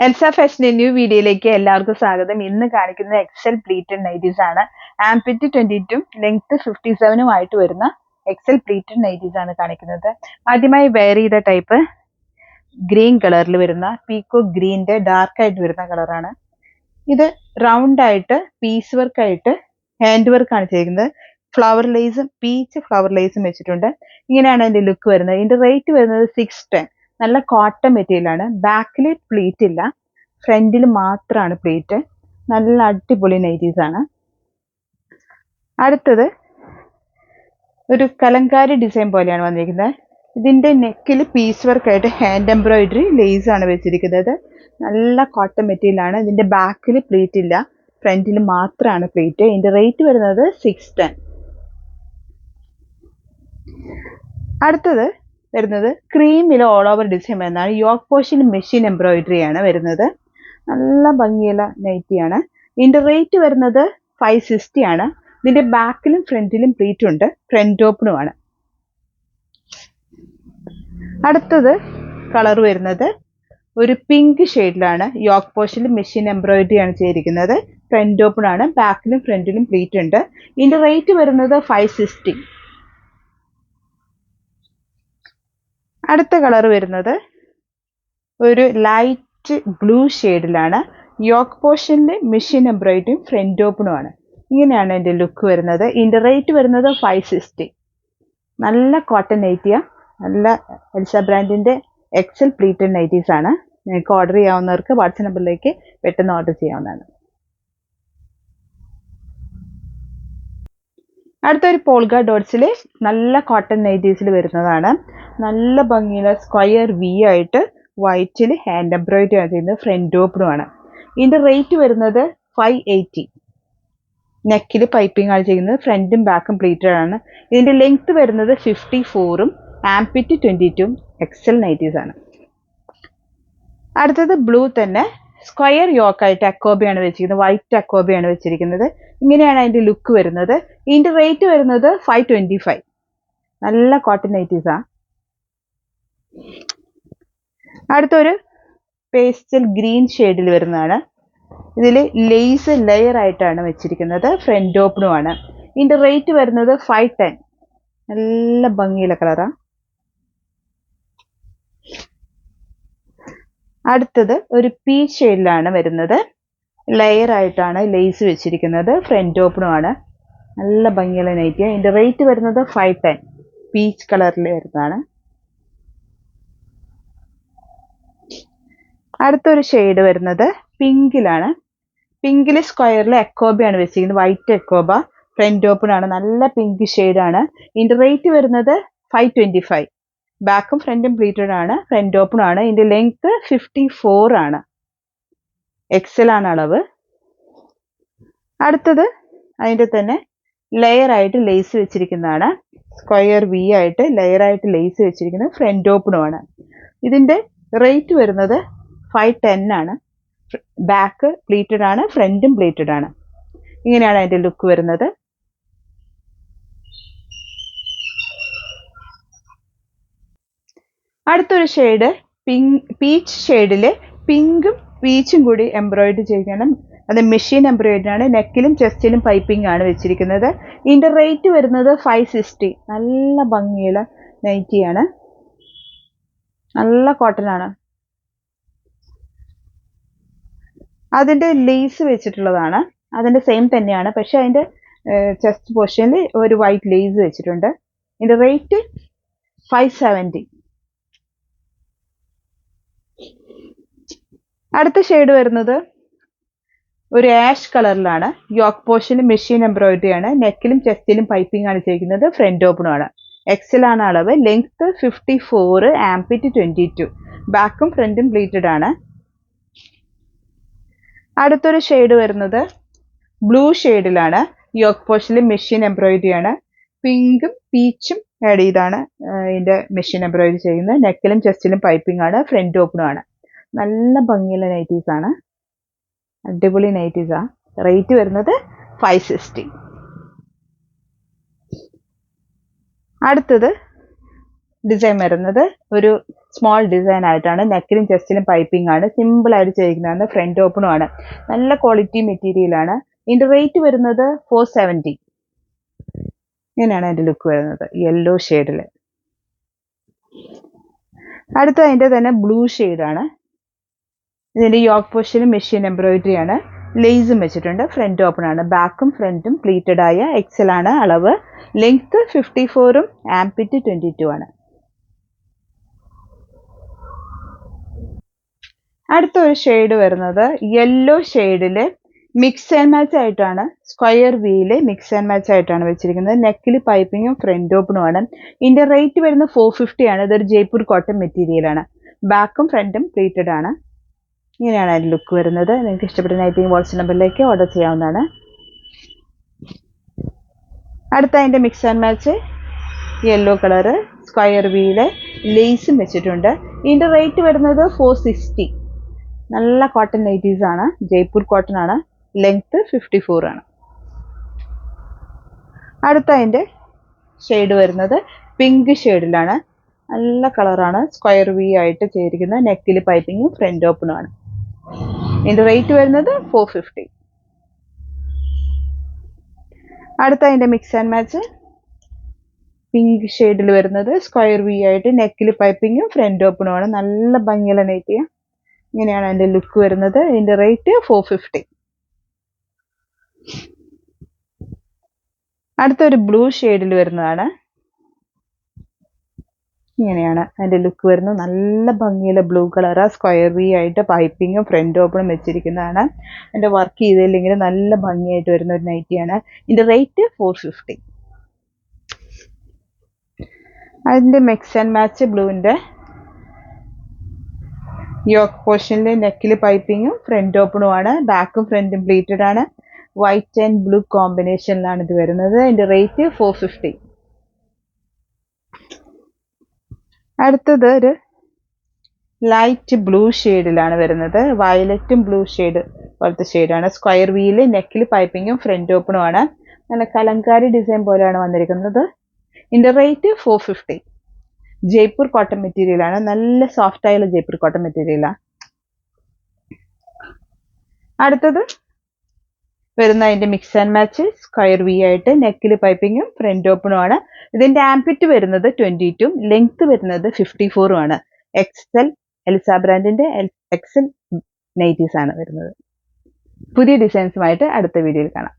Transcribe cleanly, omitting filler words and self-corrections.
Elsa ഫാഷന്റെ new വീഡിയോയിലേക്ക് എല്ലാവർക്കും സ്വാഗതം. ഇന്ന് കാണിക്കുന്നത് എക്സൽ പ്ലീറ്റഡ് നൈറ്റീസ് ആണ്. ആംപിറ്റ് 22 ലെങ്ത് 57 ആയിട്ട് വരുന്ന എക്സൽ പ്ലീറ്റഡ് നൈറ്റീസ് ആണ് കാണിക്കുന്നത്. ആദ്യമായി വെയർ ചെയ്ത ടൈപ്പ് ഗ്രീൻ കളറിൽ വരുന്ന പീക്കോ ഗ്രീൻ്റെ ഡാർക്ക് ആയിട്ട് വരുന്ന കളറാണ്. ഇത് റൗണ്ട് ആയിട്ട് പീസ് വർക്ക് ആയിട്ട് ഹാൻഡ് വർക്ക് ആണ് ചെയ്തിരിക്കുന്നത്. ഫ്ലവർ ലേസും പീച്ച് ഫ്ലവർ ലേസും വെച്ചിട്ടുണ്ട്. ഇങ്ങനെയാണ് അതിന്റെ ലുക്ക് വരുന്നത്. ഇതിന്റെ റേറ്റ് വരുന്നത് 610. നല്ല കോട്ടൺ മെറ്റീരിയൽ ആണ്. ബാക്കിൽ പ്ലീറ്റ് ഇല്ല, ഫ്രണ്ടിൽ മാത്രമാണ് പ്ലീറ്റ്. നല്ല അടിപൊളി നൈറ്റീസ് ആണ്. അടുത്തത് ഒരു കലങ്കാരി ഡിസൈൻ പോലെയാണ് വന്നിരിക്കുന്നത്. ഇതിന്റെ നെക്കിൽ പീസ് വർക്ക് ആയിട്ട് ഹാൻഡ് എംബ്രോയിഡറി ലേസ് ആണ് വെച്ചിരിക്കുന്നത്. നല്ല കോട്ടൺ മെറ്റീരിയൽ ആണ്. ഇതിന്റെ ബാക്കിൽ പ്ലീറ്റ് ഇല്ല, ഫ്രണ്ടിൽ മാത്രമാണ് പ്ലീറ്റ്. ഇതിന്റെ റേറ്റ് വരുന്നത് 610. അടുത്തത് വരുന്നത് ക്രീമിൽ ഓൾ ഓവർ ഡിസൈൻ വരുന്നതാണ്. യോക്ക് പോർഷൻ മെഷീൻ എംബ്രോയിഡറി ആണ് വരുന്നത്. നല്ല ഭംഗിയുള്ള നൈറ്റിയാണ്. ഇതിന്റെ റേറ്റ് വരുന്നത് 560 ആണ്. ഇതിന്റെ ബാക്കിലും ഫ്രണ്ടിലും പ്ലീറ്റ് ഉണ്ട്, ഫ്രണ്ട് ഓപ്പണുമാണ്. അടുത്തത് കളർ വരുന്നത് ഒരു പിങ്ക് ഷെയ്ഡിലാണ്. യോക്ക് പോർഷനിൽ മെഷീൻ എംബ്രോയിഡറി ആണ് ചെയ്തിരിക്കുന്നത്. ഫ്രണ്ട് ഓപ്പൺ ആണ്, ബാക്കിലും ഫ്രണ്ടിലും പ്ലീറ്റ് ഉണ്ട്. ഇതിന്റെ റേറ്റ് വരുന്നത് 560. അടുത്ത കളർ വരുന്നത് ഒരു ലൈറ്റ് ബ്ലൂ ഷെയ്ഡിലാണ്. യോക്ക് പോർഷനിൽ മെഷീൻ എംബ്രോയിഡറിയും ഫ്രണ്ട് ഓപ്പണും ആണ്. ഇങ്ങനെയാണ് എൻ്റെ ലുക്ക് വരുന്നത്. ഇതിൻ്റെ റേറ്റ് വരുന്നത് 560. നല്ല കോട്ടൺ നൈറ്റിയ, നല്ല എൽസ ബ്രാൻഡിൻ്റെ എക്സൽ പ്ലീറ്റഡ് നൈറ്റീസ് ആണ്. നിങ്ങൾക്ക് ഓർഡർ ചെയ്യാവുന്നവർക്ക് വാട്സ്ആപ്പ് നമ്പറിലേക്ക് പെട്ടെന്ന് ഓർഡർ ചെയ്യാവുന്നതാണ്. അടുത്തൊരു പോൾഗ ഡോട്ട്സിൽ നല്ല കോട്ടൺ നൈറ്റീസിൽ വരുന്നതാണ്. നല്ല ഭംഗിയുള്ള സ്ക്വയർ വി ആയിട്ട് വൈറ്റിൽ ഹാൻഡ് എംബ്രോയിഡറി ആണ് ചെയ്യുന്നത്. ഫ്രണ്ട് ഓപ്പണുമാണ്. ഇതിന്റെ റേറ്റ് വരുന്നത് 580. നെക്കിൽ പൈപ്പിംഗ് ആണ് ചെയ്യുന്നത്. ഫ്രണ്ടും ബാക്കും പ്ലീറ്റഡ് ആണ്. ഇതിന്റെ ലെങ്ത് വരുന്നത് 54ഉം ആംപിറ്റ് 22 എക്സൽ നൈറ്റീസ് ആണ്. അടുത്തത് ബ്ലൂ തന്നെ സ്ക്വയർ യോക്കായിട്ട് അക്കോബയാണ് വെച്ചിരിക്കുന്നത്. വൈറ്റ് അക്കോബയാണ് വെച്ചിരിക്കുന്നത്. ഇങ്ങനെയാണ് അതിന്റെ ലുക്ക് വരുന്നത്. ഇതിന്റെ റേറ്റ് വരുന്നത് 525. നല്ല കോട്ടൺ നൈറ്റീസാ. അടുത്തൊരു പേസ്റ്റൽ ഗ്രീൻ ഷെയ്ഡിൽ വരുന്നതാണ്. ഇതിൽ ലേസ് ലെയർ ആയിട്ടാണ് വെച്ചിരിക്കുന്നത്. ഫ്രണ്ട് ഓപ്പണുമാണ്. ഇതിന്റെ റേറ്റ് വരുന്നത് 510. നല്ല ഭംഗിയുള്ള കളറാ. അടുത്തത് ഒരു പീച്ച് ഷെയ്ഡിലാണ് വരുന്നത്. ലെയർ ആയിട്ടാണ് ലേസ് വെച്ചിരിക്കുന്നത്. ഫ്രണ്ട് ഓപ്പണുമാണ്. നല്ല ഭംഗിയുള്ള നൈറ്റി. ഇതിന്റെ റേറ്റ് വരുന്നത് 510. പീച്ച് കളറിൽ വരുന്നതാണ്. അടുത്തൊരു ഷെയ്ഡ് വരുന്നത് പിങ്കിലാണ്. പിങ്കിൽ സ്ക്വയറിൽ എക്കോബയാണ് വെച്ചിരിക്കുന്നത്. വൈറ്റ് എക്കോബ, ഫ്രണ്ട് ഓപ്പൺ ആണ്. നല്ല പിങ്ക് ഷെയ്ഡാണ്. ഇതിന്റെ റേറ്റ് വരുന്നത് 525. ബാക്കും ഫ്രണ്ടും പ്ലീറ്റഡ് ആണ്, ഫ്രണ്ട് ഓപ്പൺ ആണ്. ഇതിന്റെ ലെങ്ത് 54 ആണ്. എക്സൽ ആണ് അളവ്. അടുത്തത് അതിന്റെ തന്നെ ലെയർ ആയിട്ട് ലേസ് വെച്ചിരിക്കുന്നതാണ്. സ്ക്വയർ വി ആയിട്ട് ലെയർ ആയിട്ട് ലേസ് വെച്ചിരിക്കുന്നത്. ഫ്രണ്ട് ഓപ്പണുമാണ്. ഇതിന്റെ റേറ്റ് വരുന്നത് 510 ആണ്. ബാക്ക് പ്ലീറ്റഡ് ആണ്, ഫ്രണ്ടും പ്ലീറ്റഡ് ആണ്. ഇങ്ങനെയാണ് അതിന്റെ ലുക്ക് വരുന്നത്. അടുത്തൊരു ഷെയ്ഡ് പീച്ച് ഷെയ്ഡില് പിങ്കും പീച്ചും കൂടി എംബ്രോയിഡറി ചെയ്യണം. അത് മെഷീൻ എംബ്രോയിഡറി ആണ്. നെക്കിലും ചെസ്റ്റിലും പൈപ്പിംഗ് ആണ് വെച്ചിരിക്കുന്നത്. ഇതിന്റെ റേറ്റ് വരുന്നത് 560. നല്ല ഭംഗിയുള്ള നൈറ്റിയാണ്. നല്ല കോട്ടൺ ആണ്. അതിന്റെ ലേസ് വെച്ചിട്ടുള്ളതാണ്. അതിന്റെ സെയിം തന്നെയാണ്, പക്ഷെ അതിന്റെ ചെസ്റ്റ് പോർഷനിൽ ഒരു വൈറ്റ് ലേസ് വെച്ചിട്ടുണ്ട്. ഇതിന്റെ റേറ്റ് 570. അടുത്ത ഷെയ്ഡ് വരുന്നത് ഒരു ആഷ് കളറിലാണ്. യോക്ക് പോർഷനിൽ മെഷീൻ എംബ്രോയിഡറി ആണ്. നെക്കിലും ചെസ്റ്റിലും പൈപ്പിംഗ് ആണ് ചെയ്തിരിക്കുന്നത്. ഫ്രണ്ട് ഓപ്പണുമാണ്. എക്സൽ ആണ് അളവ്. Length 54, armpit 22. ബാക്കും ഫ്രണ്ടും പ്ലീറ്റഡ് ആണ്. അടുത്തൊരു ഷെയ്ഡ് വരുന്നത് ബ്ലൂ ഷെയ്ഡിലാണ്. യോക്ക് പോർഷനിൽ മെഷീൻ എംബ്രോയിഡറി ആണ്. പിങ്കും പീച്ചും ആഡ് ചെയ്താണ് ഇതിന്റെ മെഷീൻ എംബ്രോയിഡറി ചെയ്യുന്നത്. നെക്കിലും ചെസ്റ്റിലും പൈപ്പിംഗ് ആണ്. ഫ്രണ്ട് ഓപ്പണും ആണ്. നല്ല ഭംഗിയുള്ള നൈറ്റീസ് ആണ്. അടിപൊളി നൈറ്റീസാ. റേറ്റ് വരുന്നത് 560. അടുത്തത് ഡിസൈൻ വരുന്നത് ഒരു സ്മോൾ ഡിസൈൻ ആയിട്ടാണ്. നെക്കിലും ചെസ്റ്റിലും പൈപ്പിംഗ് ആണ്. സിമ്പിൾ ആയിട്ട് ചെയ്തിരിക്കുന്നതാണ്. ഫ്രണ്ട് ഓപ്പണും ആണ്. നല്ല ക്വാളിറ്റി മെറ്റീരിയൽ ആണ്. ഇതിന്റെ റേറ്റ് വരുന്നത് 470. ഇങ്ങനെയാണ് അതിന്റെ ലുക്ക് വരുന്നത്, യെല്ലോ ഷെയ്ഡിൽ. അടുത്ത അതിന്റെ തന്നെ ബ്ലൂ ആണ്. ഇതിന്റെ യോക്ക് പോർഷനും മെഷീൻ എംബ്രോയിഡറി ആണ്. ലേസും വെച്ചിട്ടുണ്ട്. ഫ്രണ്ട് ഓപ്പൺ ആണ്. ബാക്കും ഫ്രണ്ടും പ്ലീറ്റഡ് ആയ എക്സൽ ആണ് അളവ്. ലെങ്ത് 54ഉം ആംപിറ്റ് 22 ആണ്. അടുത്ത ഒരു ഷെയ്ഡ് വരുന്നത് യെല്ലോ ഷെയ്ഡില് മിക്സ് ആൻഡ് മാച്ച് ആയിട്ടാണ്. Square wheel mix and match ആയിട്ടാണ് വെച്ചിരിക്കുന്നത്. നെക്കിൽ പൈപ്പിങ്ങും ഫ്രണ്ട് ഓപ്പണും ആണ്. ഇതിന്റെ റേറ്റ് വരുന്നത് 450 ആണ്. ഇതൊരു ജയ്പൂർ കോട്ടൺ മെറ്റീരിയൽ ആണ്. ബാക്കും ഫ്രണ്ടും പ്ലീറ്റഡ് ആണ്. ഇങ്ങനെയാണ് അതിന്റെ ലുക്ക് വരുന്നത്. നിങ്ങൾക്ക് ഇഷ്ടപ്പെട്ട നൈറ്റി വാട്സ്ആപ്പ് നമ്പറിലേക്ക് ഓർഡർ ചെയ്യാവുന്നതാണ്. അടുത്ത അതിന്റെ mix and match yellow colour, square wheel, ലേസും വെച്ചിട്ടുണ്ട്. ഇതിന്റെ റേറ്റ് വരുന്നത് 460. നല്ല കോട്ടൺ നൈറ്റീസ് ആണ്. ജയ്പൂർ കോട്ടൺ ആണ്. ലെങ്ത് 54 ആണ്. അടുത്ത അതിന്റെ ഷെയ്ഡ് വരുന്നത് പിങ്ക് ഷെയ്ഡിലാണ്. നല്ല കളറാണ്. സ്ക്വയർ വി ആയിട്ട് ചെയ്തിരിക്കുന്ന നെക്കിൽ പൈപ്പിങ്ങും ഫ്രണ്ട് ഓപ്പണും ആണ്. ഇതിന്റെ റേറ്റ് വരുന്നത് 450. അടുത്ത അതിന്റെ മിക്സ് ആൻഡ് മാച്ച് പിങ്ക് ഷെയ്ഡിൽ വരുന്നത് സ്ക്വയർ വി ആയിട്ട് നെക്കിൽ പൈപ്പിങ്ങും ഫ്രണ്ട് ഓപ്പണും ആണ്. നല്ല ഭംഗിയുള്ള നൈറ്റിയ. ഇങ്ങനെയാണ് അതിന്റെ ലുക്ക് വരുന്നത്. ഇതിന്റെ റേറ്റ് 450. അടുത്തൊരു ബ്ലൂ ഷെയ്ഡിൽ വരുന്നതാണ്. ഇങ്ങനെയാണ് അതിന്റെ ലുക്ക് വരുന്നത്. നല്ല ഭംഗിയുള്ള ബ്ലൂ കളറാ. സ്ക്വയർ വി ആയിട്ട് പൈപ്പിങ്ങും ഫ്രണ്ട് ഓപ്പണും വെച്ചിരിക്കുന്നതാണ്. അതിന്റെ വർക്ക് ചെയ്തില്ലെങ്കിൽ നല്ല ഭംഗിയായിട്ട് വരുന്ന ഒരു നൈറ്റിയാണ്. ഇതിന്റെ റേറ്റ് 450. അതിന്റെ മിക്സ് ആൻഡ് മാച്ച് ബ്ലൂവിന്റെ യോക്ക് പോർഷനിൽ നെക്കിൽ പൈപ്പിങ്ങും ഫ്രണ്ട് ഓപ്പണും ആണ്. ബാക്കും ഫ്രണ്ടും പ്ലീറ്റഡ് ആണ്. വൈറ്റ് ആൻഡ് ബ്ലൂ കോമ്പിനേഷനിലാണ് ഇത് വരുന്നത്. അതിന്റെ റേറ്റ് 450. അടുത്തത് ഒരു ലൈറ്റ് ബ്ലൂ ഷെയ്ഡിലാണ് വരുന്നത്. വയലറ്റും ബ്ലൂ ഷെയ്ഡ് പോലത്തെ ഷെയ്ഡാണ്. സ്ക്വയർ വീല് നെക്കിൽ പൈപ്പിങ്ങും ഫ്രണ്ട് ഓപ്പണും ആണ്. നല്ല കലങ്കാരി ഡിസൈൻ പോലെയാണ് വന്നിരിക്കുന്നത്. ഇതിന്റെ റേറ്റ് 450. ജയ്പൂർ കോട്ടൺ മെറ്റീരിയൽ ആണ്. നല്ല സോഫ്റ്റ് ആയുള്ള ജയ്പൂർ കോട്ടൺ മെറ്റീരിയലാണ്. അടുത്തത് വരുന്ന അതിന്റെ mix and match square V ആയിട്ട് നെക്കിൽ പൈപ്പിങ്ങും ഫ്രണ്ട് ഓപ്പണും ആണ്. ഇതിന്റെ ആംപിറ്റ് വരുന്നത് 22, ലെങ്ത് വരുന്നത് 54 ആണ്. എക്സൽ എൽസ ബ്രാൻഡിന്റെ എക്സൽ നൈറ്റീസ് ആണ് വരുന്നത്. പുതിയ ഡിസൈൻസുമായിട്ട് അടുത്ത വീഡിയോയിൽ കാണാം.